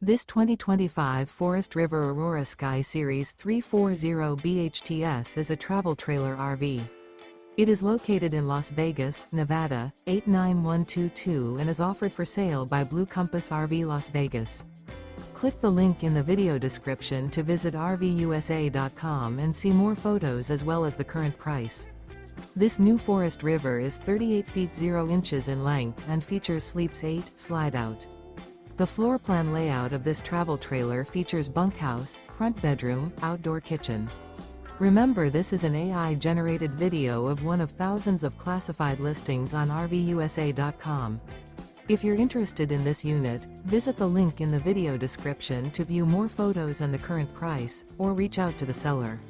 This 2025 Forest River Aurora Sky Series 340 BHTS is a travel trailer RV. It is located in Las Vegas, Nevada, 89122 and is offered for sale by Blue Compass RV Las Vegas. Click the link in the video description to visit RVUSA.com and see more photos as well as the current price. This new Forest River is 38 feet 0 inches in length and features Sleeps 8 Slideout. The floor plan layout of this travel trailer features bunkhouse, front bedroom, outdoor kitchen. Remember, this is an AI-generated video of one of thousands of classified listings on RVUSA.com. If you're interested in this unit, visit the link in the video description to view more photos and the current price, or reach out to the seller.